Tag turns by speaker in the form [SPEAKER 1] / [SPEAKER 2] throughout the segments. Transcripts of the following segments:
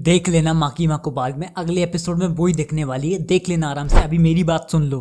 [SPEAKER 1] देख लेना माँ की माँ को बाद में अगले एपिसोड में वही दिखने वाली है, देख लेना आराम से, अभी मेरी बात सुन लो।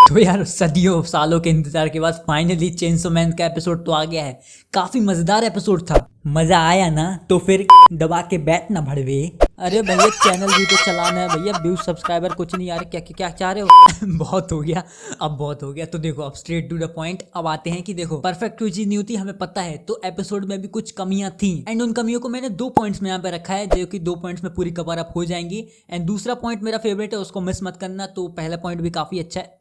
[SPEAKER 1] तो यार सदियों सालों के इंतजार के बाद फाइनली चेनसो मैन का एपिसोड तो आ गया है। काफी मजेदार एपिसोड था, मजा आया ना? तो फिर दबा के बैठ ना भड़वे। अरे भैया चैनल भी तो चलाना है भैया, व्यूज सब्सक्राइबर कुछ नहीं यार, क्या क्या क्या चाह रहे हो? बहुत हो गया, अब बहुत हो गया। तो देखो अब स्ट्रेट टू द पॉइंट अब आते हैं कि देखो परफेक्ट कोई चीज नहीं होती, हमें पता है। तो एपिसोड में भी कुछ कमियां थी एंड उन कमियों को मैंने 2 पॉइंट्स में यहाँ पे रखा है, जो कि 2 पॉइंट्स में पूरी कवर अप हो जाएंगी। एंड दूसरा पॉइंट मेरा फेवरेट है, उसको मिस मत करना। तो पहला पॉइंट भी काफी अच्छा है,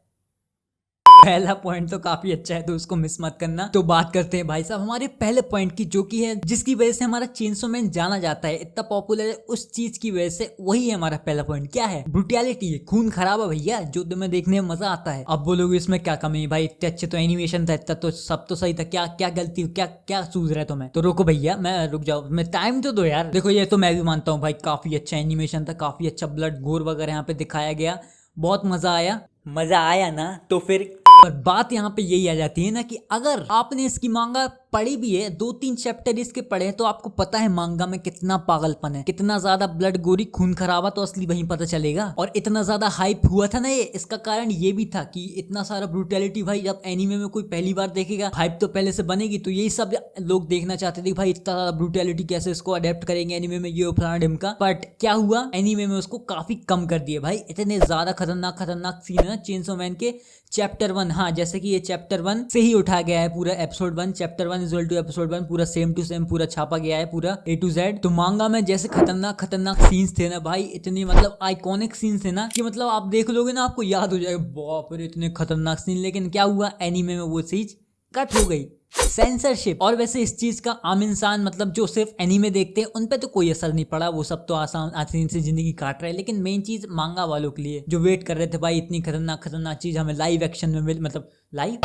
[SPEAKER 1] पहला पॉइंट तो काफी अच्छा है, तो उसको मिस मत करना। तो बात करते हैं भाई साहब हमारे पहले पॉइंट की, जो कि है जिसकी वजह से हमारा चेनसो मैन जाना जाता है, इतना पॉपुलर है उस चीज की वजह से। वही है हमारा पहला पॉइंट। क्या है? ब्रुटैलिटी है, खून खराबा भैया, जो तुम्हें देखने में मजा आता है। अब बोलोगे इसमें क्या कमी है भाई, इतने अच्छे तो एनिमेशन था, इतना तो सब तो सही था, क्या क्या गलती, क्या क्या सूझ रहा है तुम्हें? तो रुको भैया, मैं रुक जाओ, मैं टाइम तो दो यार। देखो ये तो मैं भी मानता हूँ भाई, काफी अच्छा एनिमेशन था, काफी अच्छा ब्लड गोर वगैरह यहाँ पे दिखाया गया, बहुत मजा आया। मजा आया ना? तो फिर पर बात यहाँ पे यही आ जाती है ना कि अगर आपने इसकी मांगा पढ़ी भी है, 2-3 चैप्टर इसके पढ़े हैं, तो आपको पता है मांगा में कितना पागलपन है, कितना ज्यादा ब्लड गोरी खून खराबा, तो असली वहीं पता चलेगा। और इतना ज्यादा हाइप हुआ था ना ये, इसका कारण ये भी था कि इतना सारा ब्रूटैलिटी भाई, जब एनीमे में कोई पहली बार देखेगा हाइप तो पहले से बनेगी, तो यही सब लोग देखना चाहते थे भाई इतना ज्यादा ब्रूटैलिटी कैसे इसको अडेप्ट करेंगे एनीमे में, ये फलाना ढिमका। बट क्या हुआ, एनीमे में उसको काफी कम कर दिए भाई। इतने ज्यादा खतरनाक खतरनाक सीन है ना चेनसो मैन के चैप्टर 1, हाँ जैसे कि ये चैप्टर 1 से ही उठा गया है पूरा episode 1, chapter 1 equal to episode 1, पूरा सेम टू सेम पूरा छापा गया है, पूरा A to Z। तो मांगा में जैसे खतरनाक खतरनाक सीन्स थे ना भाई, इतने मतलब आइकॉनिक सीन्स थे ना कि मतलब आप देख लोगे ना आपको याद हो जाएगा, बाप रे इतने खतरनाक सीन। लेकिन क्या हुआ, एनीमे में वो चीज कट हो गई, सेंसरशिप। और वैसे इस चीज का आम इंसान मतलब जो सिर्फ एनीमे देखते हैं उन पे तो कोई असर नहीं पड़ा, वो सब तो आसान से जिंदगी काट रहे हैं। लेकिन मेन चीज मांगा वालों के लिए जो वेट कर रहे थे भाई, इतनी खतरनाक खतरनाक चीज हमें लाइव एक्शन में मिल, मतलब लाइव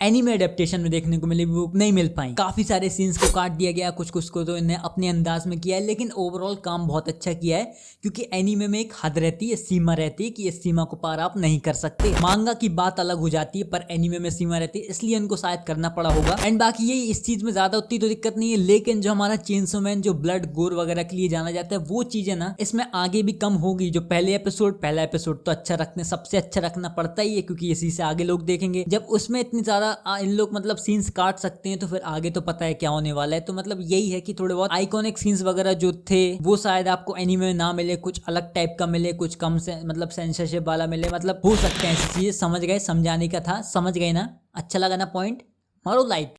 [SPEAKER 1] एनीमे एडेप्टेशन में देखने को मिली, वो नहीं मिल पाई। काफी सारे सीन्स को काट दिया गया, कुछ कुछ को तो इन्हें अपने अंदाज में किया है, लेकिन ओवरऑल काम बहुत अच्छा किया है। क्योंकि एनीमे में एक हद रहती है, सीमा रहती है कि इस सीमा को पार आप नहीं कर सकते। मांगा की बात अलग हो जाती है, पर एनीमे में सीमा रहती है, इसलिए इनको शायद करना पड़ा होगा। एंड बाकी यही, इस चीज में ज्यादा उतनी तो दिक्कत नहीं है। लेकिन जो हमारा चेनसो मैन जो ब्लड गोर वगैरह के लिए जाना जाता है, वो चीजें ना इसमें आगे भी कम होगी। जो पहला एपिसोड तो अच्छा रखने, सबसे अच्छा रखना पड़ता ही है, क्योंकि इसी से आगे लोग देखेंगे। जब उसमें इतनी ज्यादा इन लोग मतलब सीन्स काट सकते हैं, तो फिर आगे तो पता है क्या होने वाला है। तो मतलब यही है कि थोड़े बहुत आइकॉनिक सीन्स वगैरह जो थे वो शायद आपको एनीमे में ना मिले, कुछ अलग टाइप का मिले, कुछ कम से मतलब सेंसरशिप वाला मिले, मतलब हो सकते हैं ऐसी चीजें। समझ गए, समझाने का था, समझ गए ना? अच्छा लगा ना पॉइंट? मारो लाइक।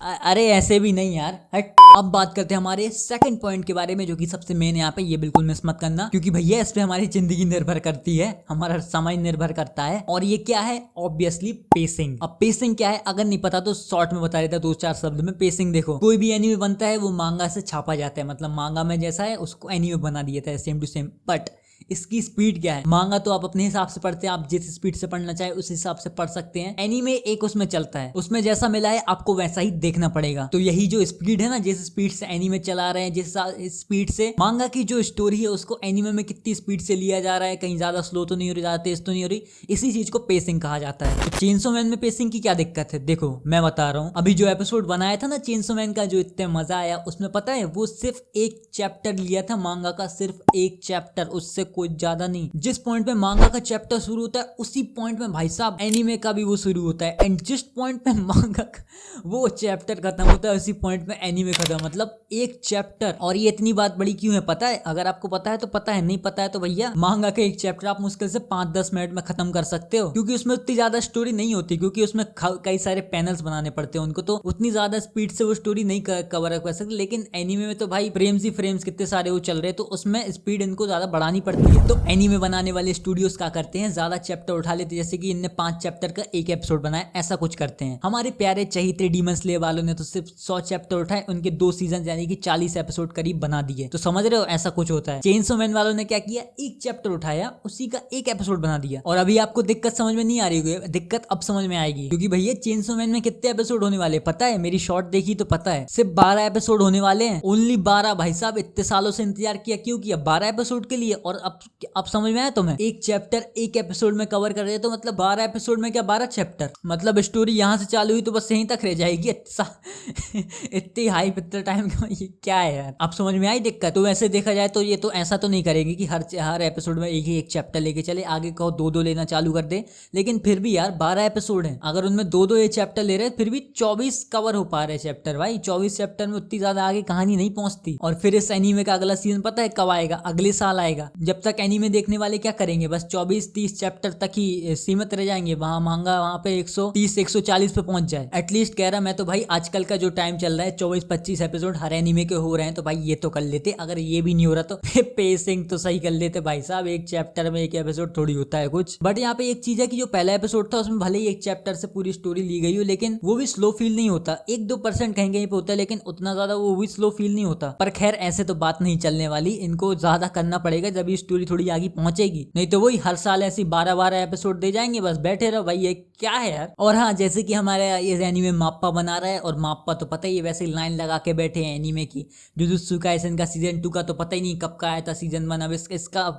[SPEAKER 1] अरे ऐसे भी नहीं यार, हट। अब बात करते हैं हमारे सेकंड पॉइंट के बारे में, जो कि सबसे मेन यहाँ पे, ये बिल्कुल मिस मत करना, क्योंकि भैया इस पे हमारी जिंदगी निर्भर करती है, हमारा समय निर्भर करता है। और ये क्या है? Obviously pacing. अब पेसिंग क्या है अगर नहीं पता तो शॉर्ट में बता देता 2-4 शब्द में। पेसिंग देखो, कोई भी एनीमे बनता है वो मांगा से छापा जाता है, मतलब मांगा में जैसा है उसको एनीमे बना दिया था सेम टू सेम। बट इसकी स्पीड क्या है? मांगा तो आप अपने हिसाब से पढ़ते हैं, आप जिस स्पीड से पढ़ना चाहे उस हिसाब से पढ़ सकते हैं। एनीमे एक उसमें चलता है, उसमें जैसा मिला है आपको वैसा ही देखना पड़ेगा। तो यही जो स्पीड है ना, जिस स्पीड से एनीमे चला रहे हैं, जिस स्पीड से मांगा की जो स्टोरी है उसको एनीमे में कितनी स्पीड से लिया जा रहा है, कहीं ज्यादा स्लो तो नहीं हो रही, ज्यादा तेज तो नहीं हो रही, इसी चीज को पेसिंग कहा जाता है। तो चेनसो मैन में पेसिंग की क्या दिक्कत है? देखो मैं बता रहा हूँ, अभी जो एपिसोड बनाया था ना चेनसो मैन का, जो इतने मजा आया उसमें, पता है वो सिर्फ एक चैप्टर लिया था मांगा का, सिर्फ एक चैप्टर, उससे कोई ज्यादा नहीं। जिस पॉइंट पे मांगा का चैप्टर शुरू होता है उसी पॉइंट में भाई साहब एनीमे का भी वो शुरू होता है। एंड जिस पॉइंट पे मांगा का वो चैप्टर खत्म होता है उसी पॉइंट में एनीमे खत्म, मतलब एक चैप्टर। और ये इतनी बात बड़ी क्यों है पता है? अगर आपको पता है तो पता है, नहीं पता है तो भैया मांगा का एक चैप्टर आप मुश्किल से 5-10 मिनट में खत्म कर सकते हो, क्योंकि उसमें उतनी ज्यादा स्टोरी नहीं होती, क्योंकि उसमें कई सारे पैनल्स बनाने पड़ते हैं उनको, तो उतनी ज्यादा स्पीड से वो स्टोरी नहीं कवर कर सकते। लेकिन एनीमे में तो भाई फ्रेम्स ही फ्रेम्स कितने सारे वो चल रहे, तो उसमें स्पीड इनको ज्यादा बढ़ानी पड़ती है। तो एनीमे बनाने वाले स्टूडियोज क्या करते हैं, ज्यादा चैप्टर उठा लेते हैं, जैसे कि इनने 5 चैप्टर का एक एपिसोड बनाया, ऐसा कुछ करते हैं। हमारे प्यारे चहीते डीमन स्लेयर वालों ने तो सिर्फ 100 चैप्टर उठाए, उनके 2 सीजन यानी कि 40 एपिसोड करीब बना दिए। तो समझ रहे हो, ऐसा कुछ होता है। चेनसो मैन वालों ने क्या किया, एक चैप्टर उठाया, उसी का एक एपिसोड बना दिया। और अभी आपको दिक्कत समझ में नहीं आ रही होगी, दिक्कत अब समझ में आएगी, क्योंकि भैया चेनसो मैन में कितने एपिसोड होने वाले पता है? मेरी शॉर्ट देखी तो पता है, सिर्फ 12 एपिसोड होने वाले हैं, ओनली 12। भाई साहब इतने सालों से इंतजार किया, क्यों किया? 12 एपिसोड के लिए। और अब अब समझ में आया तुम्हें? एक चैप्टर एक एपिसोड में कवर कर रहे हैं, तो मतलब 12 एपिसोड में क्या 12 चैप्टर, मतलब स्टोरी यहाँ से चालू हुई तो बस यहीं तक रह जाएगी। इतनी हाइप इतना टाइम ये क्या है यार? अब समझ में आई दिक्कत। तो वैसे देखा जाए तो ये तो ऐसा तो नहीं करेगी कि हर एपिसोड में एक ही एक चैप्टर लेके चले, आगे कहो दो दो लेना चालू कर दे। लेकिन फिर भी यार 12 एपिसोड हैं, अगर उनमें दो दो ये चैप्टर ले रहे फिर भी 24 कवर हो पा रहे चैप्टर। भाई 24 चैप्टर में उतनी ज्यादा आगे कहानी नहीं पहुंचती। और फिर इस एनीमे का अगला सीजन पता है कब आएगा? अगले साल आएगा। जब तक एनीमे देखने वाले क्या करेंगे, बस 24-30 चैप्टर तक ही सीमित रह जाएंगे। वहां मांगा वहां पे 130-140 पे पहुंच जाए एटलीस्ट। कह रहा मैं तो भाई आजकल का जो टाइम चल रहा है 24-25 एपिसोड हर एनीमे के हो रहे हैं, तो भाई ये तो कर लेते। अगर ये भी नहीं हो रहा तो पेसिंग तो सही कर लेते भाई साहब। एक चैप्टर में एक एपिसोड थोड़ी होता है कुछ। बट यहाँ पे एक चीज है कि जो पहला एपिसोड था उसमें भले ही एक चैप्टर से पूरी स्टोरी ली गई हो, लेकिन वो भी स्लो फील नहीं होता। 1-2% कहीं कहीं पे होता है, लेकिन उतना ज्यादा वो भी स्लो फील नहीं होता। पर खैर ऐसे तो बात नहीं चलने वाली, इनको ज्यादा करना पड़ेगा जब ये स्टोरी थोड़ी आगे पहुंचेगी। नहीं तो वही हर साल ऐसी 12-12 एपिसोड दे जाएंगे, बस बैठे रहो भाई। ये क्या है यार? और हाँ, जैसे कि हमारे ये एनीमे माप्पा बना रहा है, और माप्पा तो पता ही है वैसे लाइन लगा के बैठे हैं एनीमे की। जुजुत्सु काइसेन का सीजन 2 का तो पता ही नहीं कब का आया था सीजन 1, अब इसका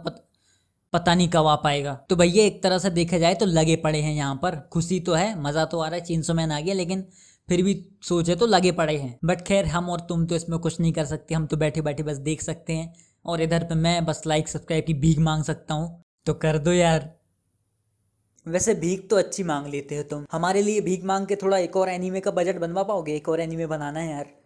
[SPEAKER 1] पता नहीं कब आ पाएगा। तो भैया एक तरह से देखा जाए तो लगे पड़े हैं यहाँ पर। खुशी तो है, मजा तो आ रहा है, चेनसो मैन आ गया, लेकिन फिर भी सोचे तो लगे पड़े हैं। बट खैर हम और तुम तो इसमें कुछ नहीं कर सकते, हम तो बैठे बैठे बस देख सकते हैं। और इधर पे मैं बस लाइक सब्सक्राइब की भीख मांग सकता हूँ, तो कर दो यार। वैसे भीख तो अच्छी मांग लेते हो तुम, हमारे लिए भीख मांग के थोड़ा एक और एनीमे का बजट बनवा पाओगे? एक और एनीमे बनाना है यार।